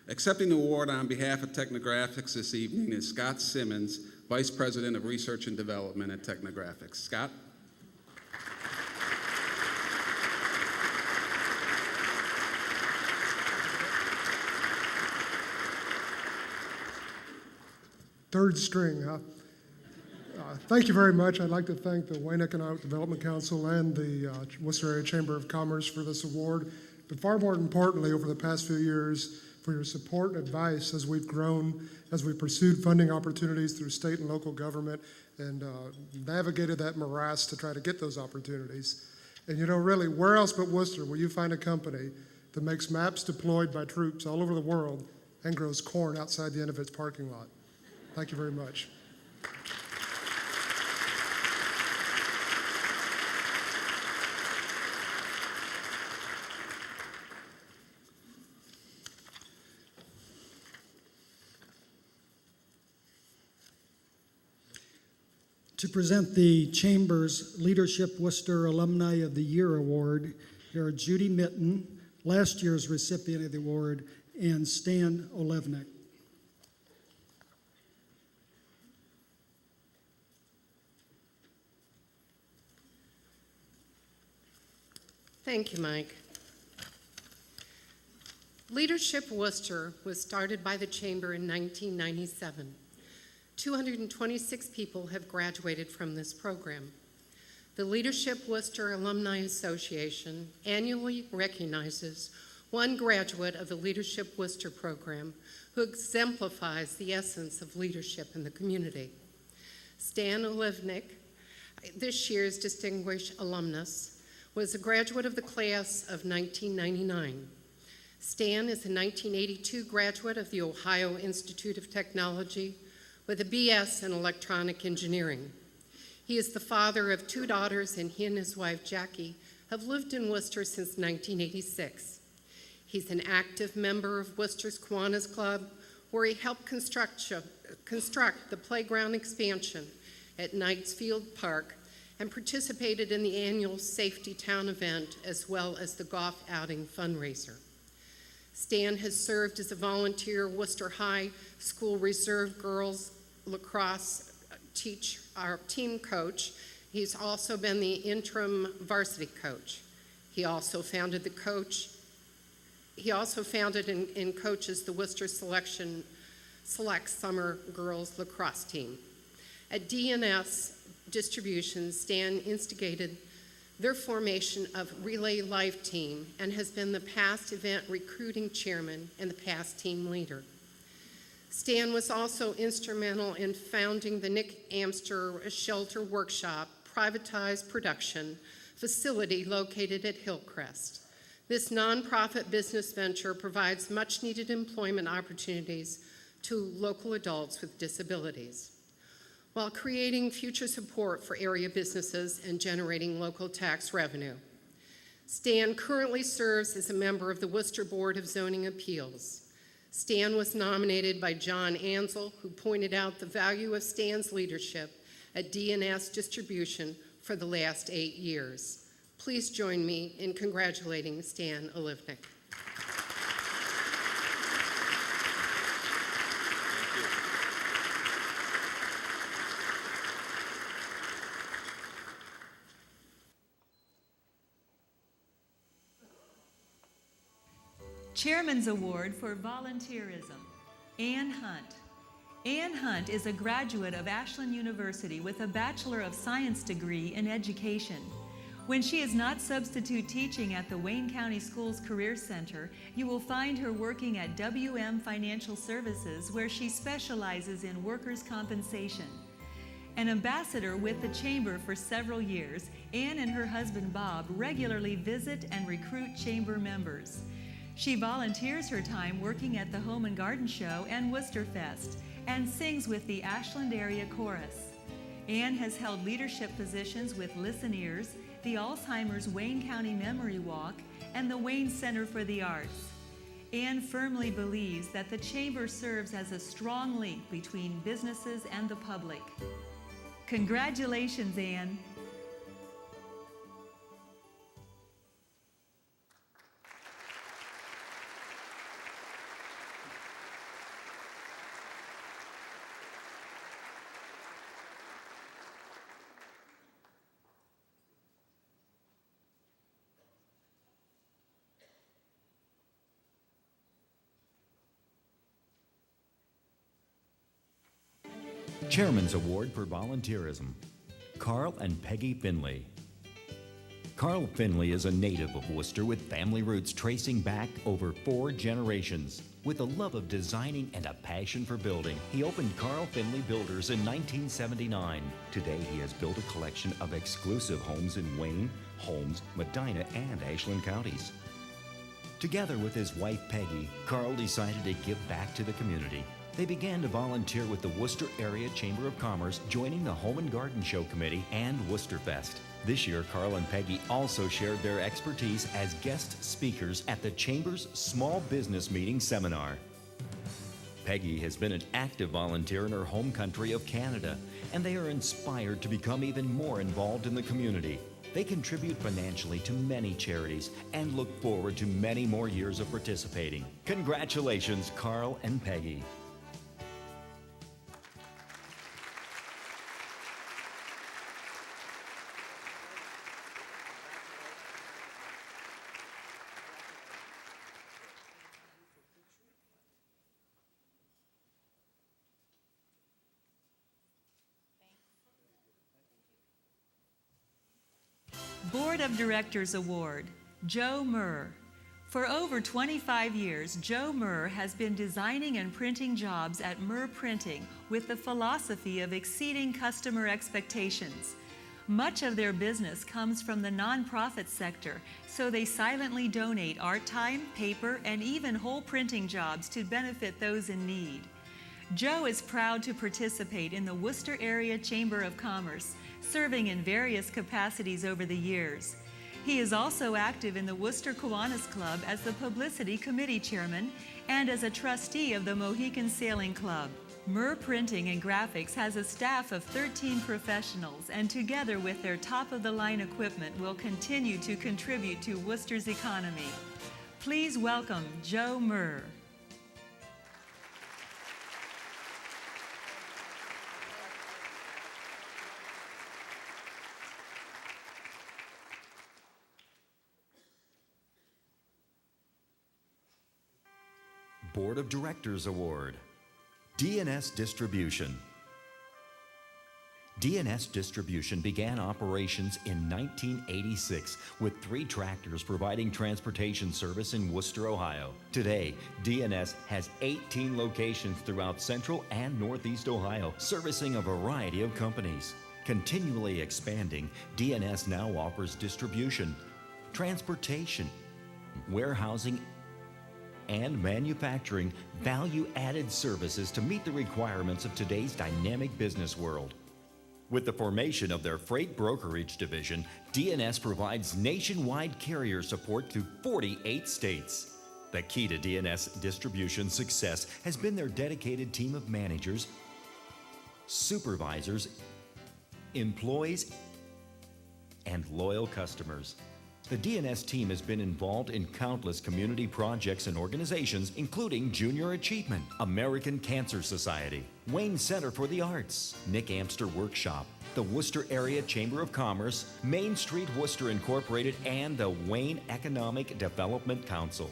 Accepting the award on behalf of Technographics this evening is Scott Simmons, Vice President of Research and Development at Technographics. Scott? Third string, huh? Thank you very much. I'd like to thank the Wayne Economic Development Council and the Worcester Area Chamber of Commerce for this award, but far more importantly, over the past few years, for your support and advice as we've grown, as we pursued funding opportunities through state and local government and navigated that morass to try to get those opportunities. And you know, really, where else but Worcester will you find a company that makes maps deployed by troops all over the world and grows corn outside the end of its parking lot? Thank you very much. To present the Chamber's Leadership Worcester Alumni of the Year Award, here are Judy Mitten, last year's recipient of the award, and Stan Olevnik. Thank you, Mike. Leadership Worcester was started by the Chamber in 1997. 226 people have graduated from this program. The Leadership Worcester Alumni Association annually recognizes one graduate of the Leadership Worcester program who exemplifies the essence of leadership in the community. Stan Olevnik, this year's distinguished alumnus, was a graduate of the class of 1999. Stan is a 1982 graduate of the Ohio Institute of Technology with a BS in electronic engineering. He is the father of 2 daughters, and he and his wife, Jackie, have lived in Worcester since 1986. He's an active member of Worcester's Kiwanis Club, where he helped construct the playground expansion at Knightsfield Park and participated in the annual Safety Town event as well as the golf outing fundraiser. Stan has served as a volunteer Worcester High School Reserve Girls Lacrosse team coach. He's also been the interim varsity coach. He also founded and coaches the Worcester Select Summer Girls Lacrosse team. At DNS Distribution, Stan instigated their formation of Relay Life Team and has been the past event recruiting chairman and the past team leader. Stan was also instrumental in founding the Nick Amster Shelter Workshop privatized production facility located at Hillcrest. This nonprofit business venture provides much needed employment opportunities to local adults with disabilities, while creating future support for area businesses and generating local tax revenue. Stan currently serves as a member of the Worcester Board of Zoning Appeals. Stan was nominated by John Ansel, who pointed out the value of Stan's leadership at DNS Distribution for the last 8 years. Please join me in congratulating Stan Olevnik. Chairman's Award for Volunteerism, Ann Hunt. Ann Hunt is a graduate of Ashland University with a Bachelor of Science degree in education. When she is not substitute teaching at the Wayne County Schools Career Center, you will find her working at WM Financial Services, where she specializes in workers' compensation. An ambassador with the Chamber for several years, Ann and her husband Bob regularly visit and recruit Chamber members. She volunteers her time working at the Home and Garden Show and Worcester Fest and sings with the Ashland Area Chorus. Ann has held leadership positions with Listen Ears, the Alzheimer's Wayne County Memory Walk, and the Wayne Center for the Arts. Ann firmly believes that the Chamber serves as a strong link between businesses and the public. Congratulations, Ann. Chairman's Award for Volunteerism, Carl and Peggy Finley. Carl Finley is a native of Worcester with family roots tracing back over 4 generations. With a love of designing and a passion for building, he opened Carl Finley Builders in 1979. Today, he has built a collection of exclusive homes in Wayne, Holmes, Medina, and Ashland counties. Together with his wife Peggy, Carl decided to give back to the community. They began to volunteer with the Worcester Area Chamber of Commerce, joining the Home and Garden Show Committee and Worcesterfest. This year, Carl and Peggy also shared their expertise as guest speakers at the Chamber's Small Business Meeting Seminar. Peggy has been an active volunteer in her home country of Canada, and they are inspired to become even more involved in the community. They contribute financially to many charities and look forward to many more years of participating. Congratulations, Carl and Peggy. Board of Directors Award, Joe Murr. For over 25 years, Joe Murr has been designing and printing jobs at Murr Printing with the philosophy of exceeding customer expectations. Much of their business comes from the nonprofit sector, so they silently donate art time, paper, and even whole printing jobs to benefit those in need. Joe is proud to participate in the Worcester Area Chamber of Commerce, serving in various capacities over the years. He is also active in the Worcester Kiwanis Club as the Publicity Committee Chairman and as a trustee of the Mohican Sailing Club. Murr Printing and Graphics has a staff of 13 professionals, and together with their top-of-the-line equipment will continue to contribute to Worcester's economy. Please welcome Joe Murr. Board of Directors Award, DNS Distribution. DNS Distribution began operations in 1986 with 3 tractors providing transportation service in Worcester, Ohio. Today, DNS has 18 locations throughout Central and Northeast Ohio, servicing a variety of companies. Continually expanding, DNS now offers distribution, transportation, warehousing, and manufacturing value-added services to meet the requirements of today's dynamic business world. With the formation of their freight brokerage division, DNS provides nationwide carrier support to 48 states. The key to DNS distribution success has been their dedicated team of managers, supervisors, employees, and loyal customers. The DNS team has been involved in countless community projects and organizations, including Junior Achievement, American Cancer Society, Wayne Center for the Arts, Nick Amster Workshop, the Worcester Area Chamber of Commerce, Main Street Worcester Incorporated, and the Wayne Economic Development Council.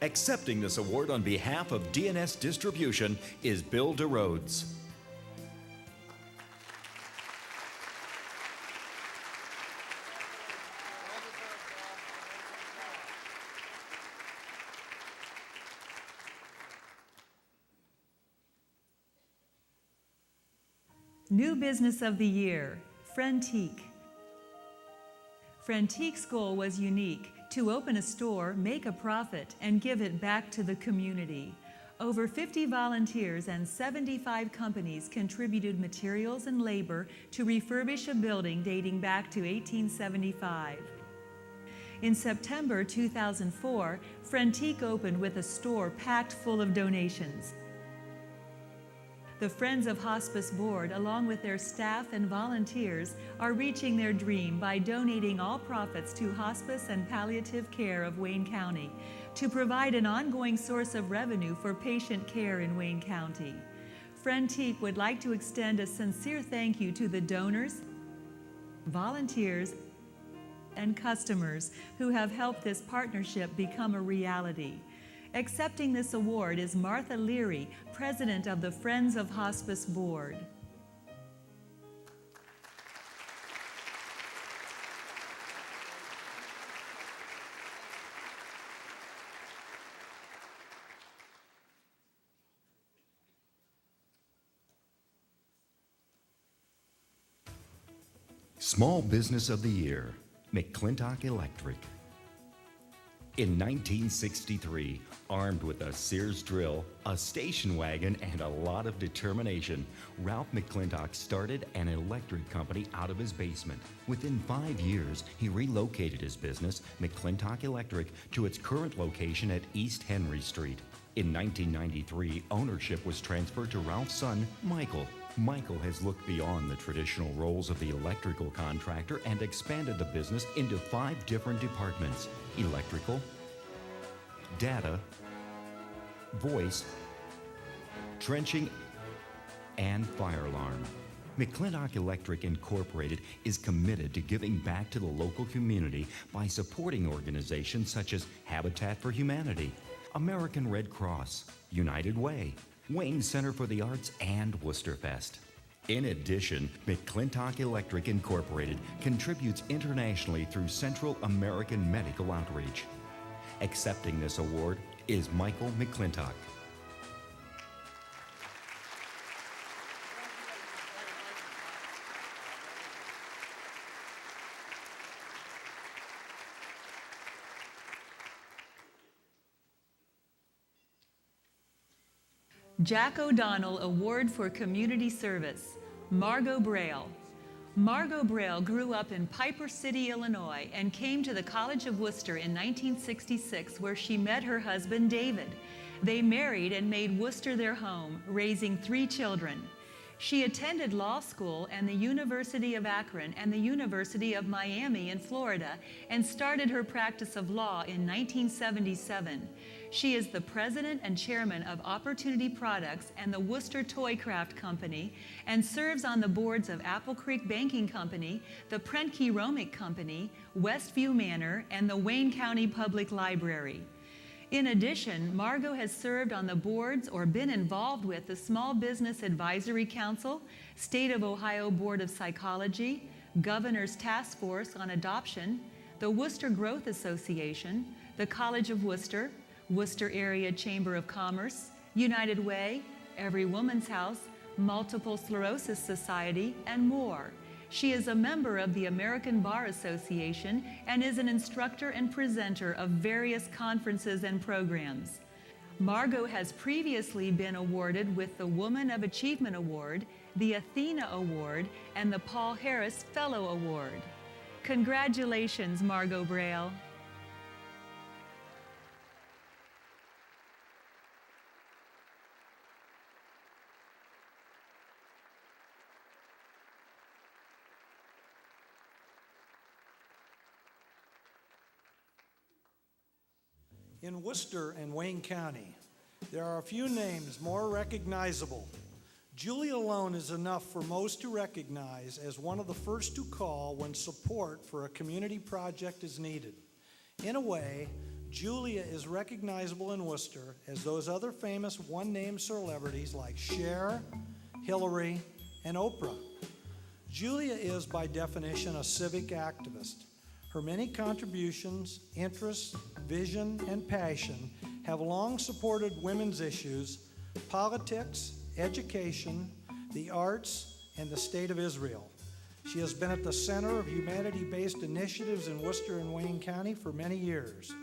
Accepting this award on behalf of DNS Distribution is Bill DeRhodes. New Business of the Year, Frentique. Frentique's goal was unique: to open a store, make a profit, and give it back to the community. Over 50 volunteers and 75 companies contributed materials and labor to refurbish a building dating back to 1875. In September 2004, Frentique opened with a store packed full of donations. The Friends of Hospice Board, along with their staff and volunteers, are reaching their dream by donating all profits to hospice and palliative care of Wayne County to provide an ongoing source of revenue for patient care in Wayne County. Frentique would like to extend a sincere thank you to the donors, volunteers, and customers who have helped this partnership become a reality. Accepting this award is Martha Leary, President of the Friends of Hospice Board. Small Business of the Year, McClintock Electric. In 1963, armed with a Sears drill, a station wagon, and a lot of determination, Ralph McClintock started an electric company out of his basement. Within 5 years, he relocated his business, McClintock Electric, to its current location at East Henry Street. In 1993, ownership was transferred to Ralph's son, Michael. Michael has looked beyond the traditional roles of the electrical contractor and expanded the business into 5 different departments: electrical, data, voice, trenching, and fire alarm. McClintock Electric Incorporated is committed to giving back to the local community by supporting organizations such as Habitat for Humanity, American Red Cross, United Way, Wayne Center for the Arts, and Worcesterfest. In addition, McClintock Electric Incorporated contributes internationally through Central American Medical Outreach. Accepting this award is Michael McClintock. Jack O'Donnell Award for Community Service, Margot Braille. Margot Braille grew up in Piper City, Illinois, and came to the College of Worcester in 1966, where she met her husband, David. They married and made Worcester their home, raising 3 children. She attended law school and the University of Akron and the University of Miami in Florida, and started her practice of law in 1977. She is the president and chairman of Opportunity Products and the Worcester Toycraft Company, and serves on the boards of Apple Creek Banking Company, the Prentke Romich Company, Westview Manor, and the Wayne County Public Library. In addition, Margot has served on the boards or been involved with the Small Business Advisory Council, State of Ohio Board of Psychology, Governor's Task Force on Adoption, the Worcester Growth Association, the College of Worcester, Worcester Area Chamber of Commerce, United Way, Every Woman's House, Multiple Sclerosis Society, and more. She is a member of the American Bar Association and is an instructor and presenter of various conferences and programs. Margot has previously been awarded with the Woman of Achievement Award, the Athena Award, and the Paul Harris Fellow Award. Congratulations, Margot Braille. In Worcester and Wayne County, there are a few names more recognizable. Julie alone is enough for most to recognize as one of the first to call when support for a community project is needed. In a way, Julia is recognizable in Worcester as those other famous one-name celebrities like Cher, Hillary, and Oprah. Julia is, by definition, a civic activist. Her many contributions, interests, vision, and passion have long supported women's issues, politics, education, the arts, and the state of Israel. She has been at the center of humanity-based initiatives in Worcester and Wayne County for many years.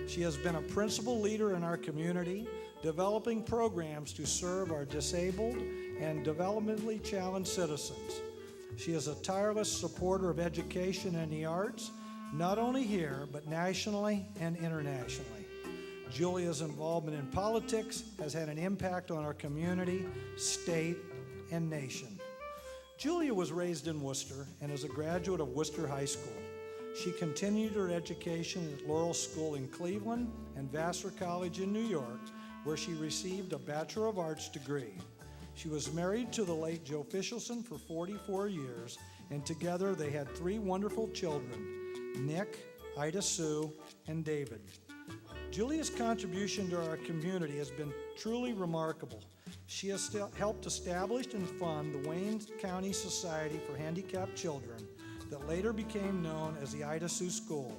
She has been a principal leader in our community, developing programs to serve our disabled and developmentally challenged citizens. She is a tireless supporter of education and the arts, not only here, but nationally and internationally. Julia's involvement in politics has had an impact on our community, state, and nation. Julia was raised in Worcester and is a graduate of Worcester High School. She continued her education at Laurel School in Cleveland and Vassar College in New York, where she received a Bachelor of Arts degree. She was married to the late Joe Fischelson for 44 years, and together they had 3 wonderful children, Nick, Ida Sue, and David. Julia's contribution to our community has been truly remarkable. She has helped establish and fund the Wayne County Society for Handicapped Children that later became known as the Ida Sue School.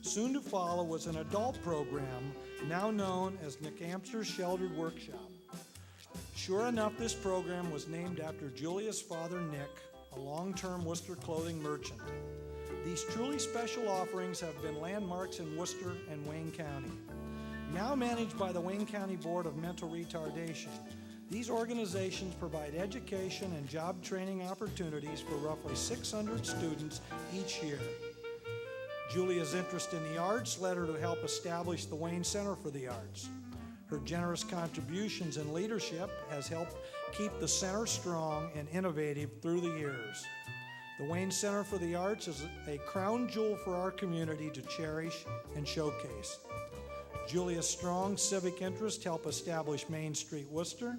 Soon to follow was an adult program now known as Nick Amster's Sheltered Workshop. Sure enough, this program was named after Julia's father, Nick, a long-term Worcester clothing merchant. These truly special offerings have been landmarks in Worcester and Wayne County. Now managed by the Wayne County Board of Mental Retardation, these organizations provide education and job training opportunities for roughly 600 students each year. Julia's interest in the arts led her to help establish the Wayne Center for the Arts. Her generous contributions and leadership has helped keep the center strong and innovative through the years. The Wayne Center for the Arts is a crown jewel for our community to cherish and showcase. Julia's strong civic interest helped establish Main Street Worcester,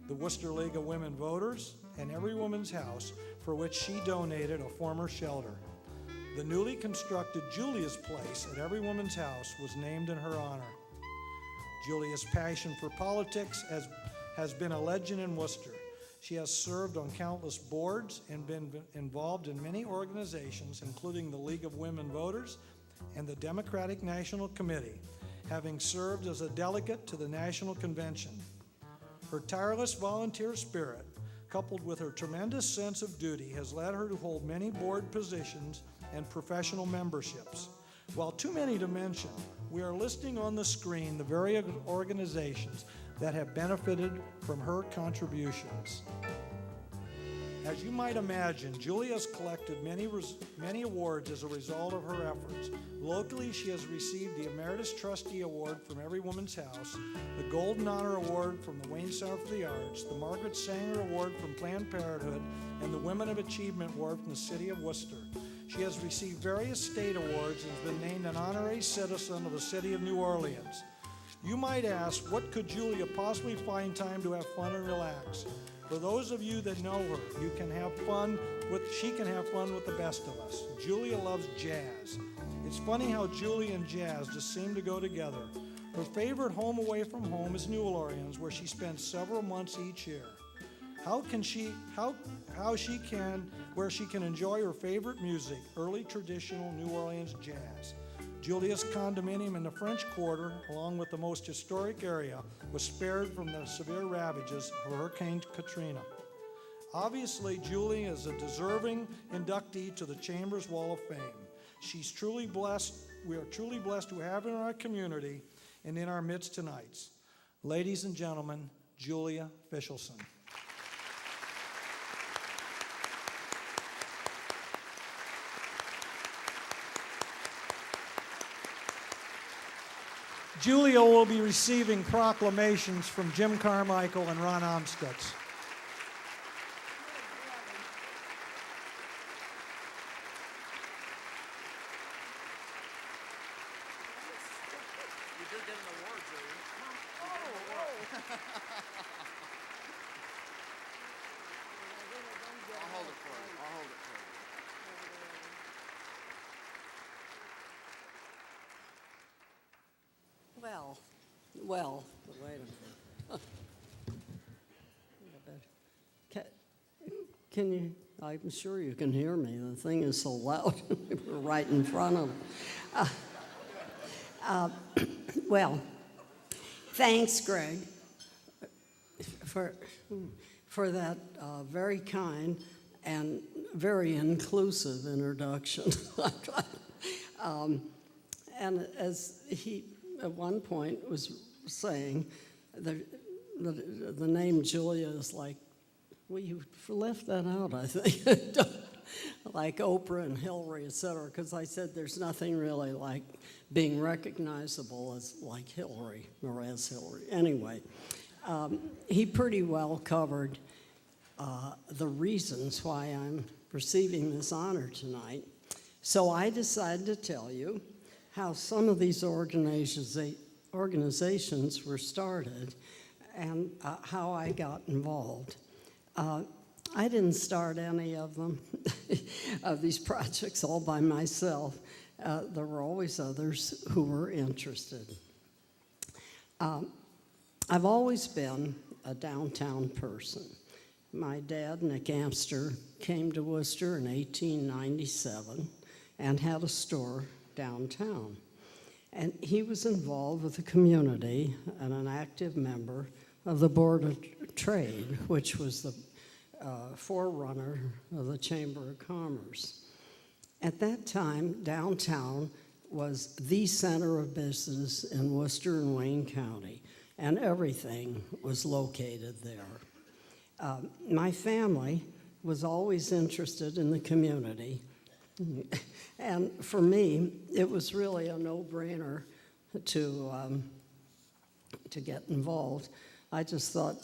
the Worcester League of Women Voters, and Every Woman's House, for which she donated a former shelter. The newly constructed Julia's Place at Every Woman's House was named in her honor. Julia's passion for politics has been a legend in Worcester. She has served on countless boards and been involved in many organizations, including the League of Women Voters and the Democratic National Committee, having served as a delegate to the National Convention. Her tireless volunteer spirit, coupled with her tremendous sense of duty, has led her to hold many board positions and professional memberships. While too many to mention, we are listing on the screen the various organizations that have benefited from her contributions. As you might imagine, Julia has collected many awards as a result of her efforts. Locally, she has received the Emeritus Trustee Award from Every Woman's House, the Golden Honor Award from the Wayne Center for the Arts, the Margaret Sanger Award from Planned Parenthood, and the Women of Achievement Award from the City of Worcester. She has received various state awards and has been named an honorary citizen of the City of New Orleans. You might ask, what could Julia possibly find time to have fun and relax? For those of you that know her, she can have fun with the best of us. Julia loves jazz. It's funny how Julia and jazz just seem to go together. Her favorite home away from home is New Orleans, where she spends several months each year. Where she can enjoy her favorite music, early traditional New Orleans jazz. Julia's condominium in the French Quarter, along with the most historic area, was spared from the severe ravages of Hurricane Katrina. Obviously, Julia is a deserving inductee to the Chambers Wall of Fame. She's truly blessed. We are truly blessed to have her in our community and in our midst tonight. Ladies and gentlemen, Julia Fischelson. Julia will be receiving proclamations from Jim Carmichael and Ron Amstutz. You did get an award, Julia. I'll hold it for you. I'll hold it for you. Well, wait a minute. Can you, I'm sure you can hear me. The thing is so loud. We're right in front of it. Well, thanks, Greg, for that very kind and very inclusive introduction. And as he at one point was saying, the name Julia is like, well, you left that out, I think, like Oprah and Hillary, et cetera, because I said there's nothing really like being recognizable as like Hillary or as Hillary. Anyway, he pretty well covered the reasons why I'm receiving this honor tonight. So I decided to tell you how some of these organizations were started and how I got involved. I didn't start any of them, of these projects, all by myself. There were always others who were interested. I've always been a downtown person. My dad, Nick Amster, came to Worcester in 1897 and had a store downtown. And he was involved with the community and an active member of the Board of Trade, which was forerunner of the Chamber of Commerce. At that time, downtown was the center of business in Worcester and Wayne County, and everything was located there. My family was always interested in the community, and for me, it was really a no-brainer to get involved. I just thought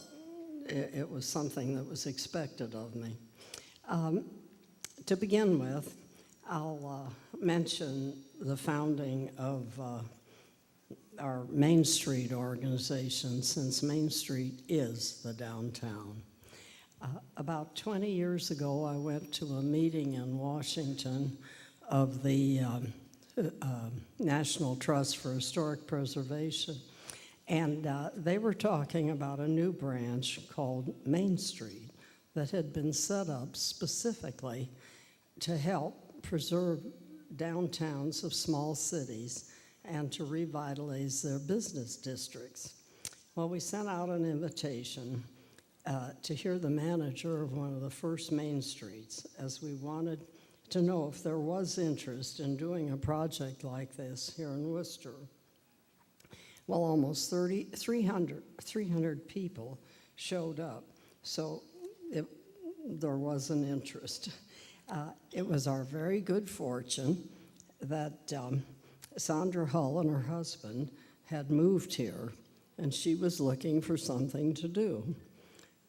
it was something that was expected of me. To begin with, I'll mention the founding of our Main Street organization, since Main Street is the downtown. About 20 years ago, I went to a meeting in Washington of the National Trust for Historic Preservation, and they were talking about a new branch called Main Street that had been set up specifically to help preserve downtowns of small cities and to revitalize their business districts. Well, we sent out an invitation to hear the manager of one of the first main streets, as we wanted to know if there was interest in doing a project like this here in Worcester. Well, almost 300 people showed up, so there was an interest. It was our very good fortune that Sandra Hull and her husband had moved here, and she was looking for something to do.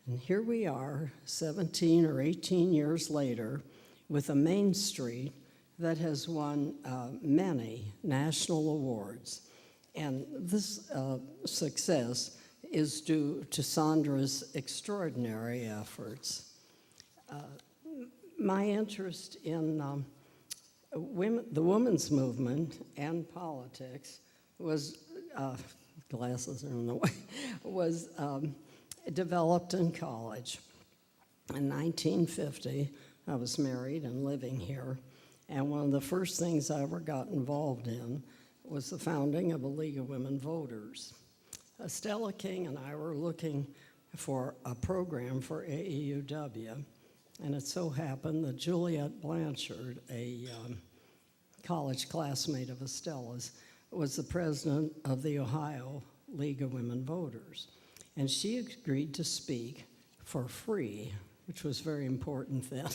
And here we are, 17 or 18 years later, with a Main Street that has won many national awards. And this success is due to Sandra's extraordinary efforts. My interest in the women's movement and politics was, glasses are in the way, was developed in college. In 1950, I was married and living here, and one of the first things I ever got involved in was the founding of a League of Women Voters. Stella King and I were looking for a program for AEUW, and it so happened that Juliet Blanchard, a college classmate of Estella's, was the president of the Ohio League of Women Voters. And she agreed to speak for free, which was very important then,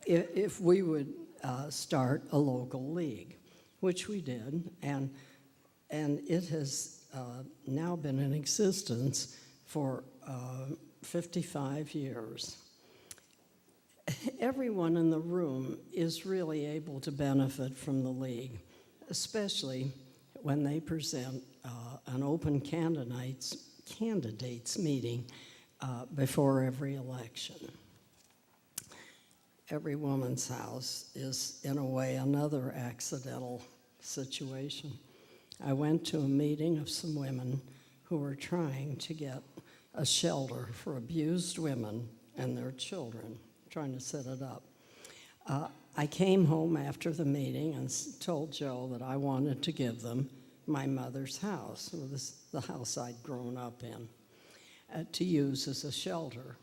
if we would start a local league, which we did, and it has now been in existence for 55 years. Everyone in the room is really able to benefit from the league, especially when they present an open candidates meeting before every election. Every Woman's House is, in a way, another accidental situation. I went to a meeting of some women who were trying to get a shelter for abused women and their children, trying to set it up. I came home after the meeting and told Joe that I wanted to give them my mother's house, the house I'd grown up in, to use as a shelter.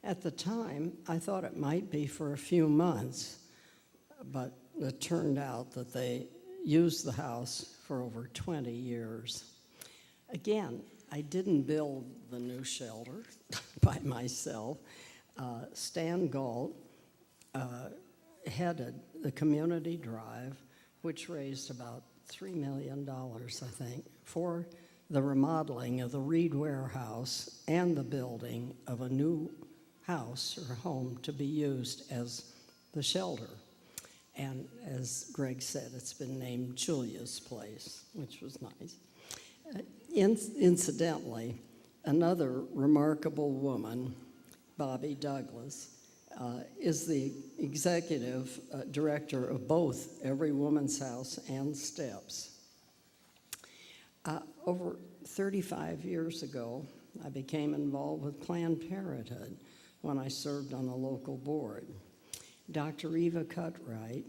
At the time, I thought it might be for a few months, but it turned out that they used the house for over 20 years. Again, I didn't build the new shelter by myself. Stan Galt headed the community drive, which raised about $3 million, I think, for the remodeling of the Reed Warehouse and the building of a new house or home to be used as the shelter. And as Greg said, it's been named Julia's Place, which was nice. Incidentally, another remarkable woman, Bobby Douglas, is the executive director of both Every Woman's House and STEPS. Over 35 years ago, I became involved with Planned Parenthood when I served on the local board. Dr. Eva Cutright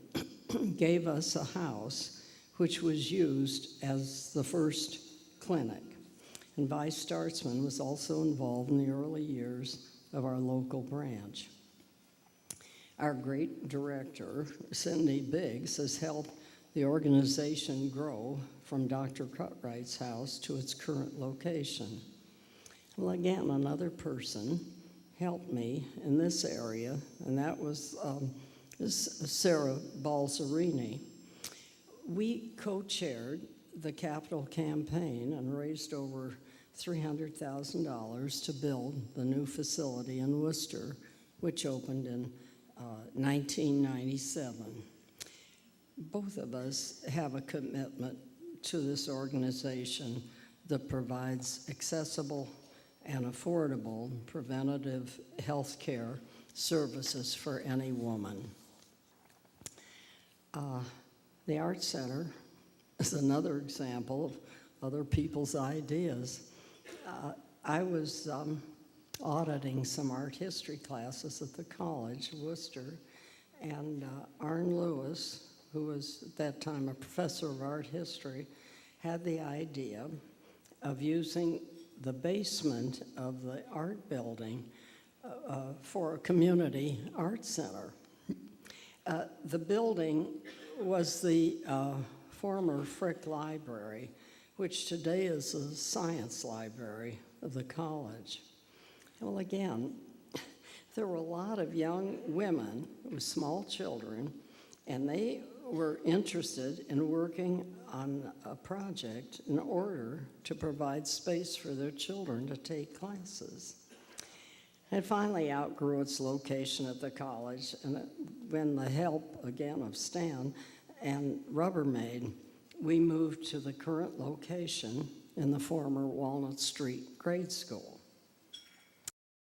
gave us a house which was used as the first clinic. And Vi Startzman was also involved in the early years of our local branch. Our great director, Cindy Biggs, has helped the organization grow from Dr. Cutright's house to its current location. Well, again, another person helped me in this area, and that was Sarah Balzerini. We co-chaired the capital campaign and raised over $300,000 to build the new facility in Worcester, which opened in 1997. Both of us have a commitment to this organization that provides accessible and affordable preventative health care services for any woman. The Art Center is another example of other people's ideas. I was auditing some art history classes at the college, Worcester, and Arne Lewis, who was at that time a professor of art history, had the idea of using the basement of the art building for a community art center. The building was the former Frick Library, which today is a science library of the college. Well, again, there were a lot of young women with small children, and they were interested in working on a project in order to provide space for their children to take classes. It finally outgrew its location at the college, and when the help, again, of Stan and Rubbermaid, we moved to the current location in the former Walnut Street Grade School.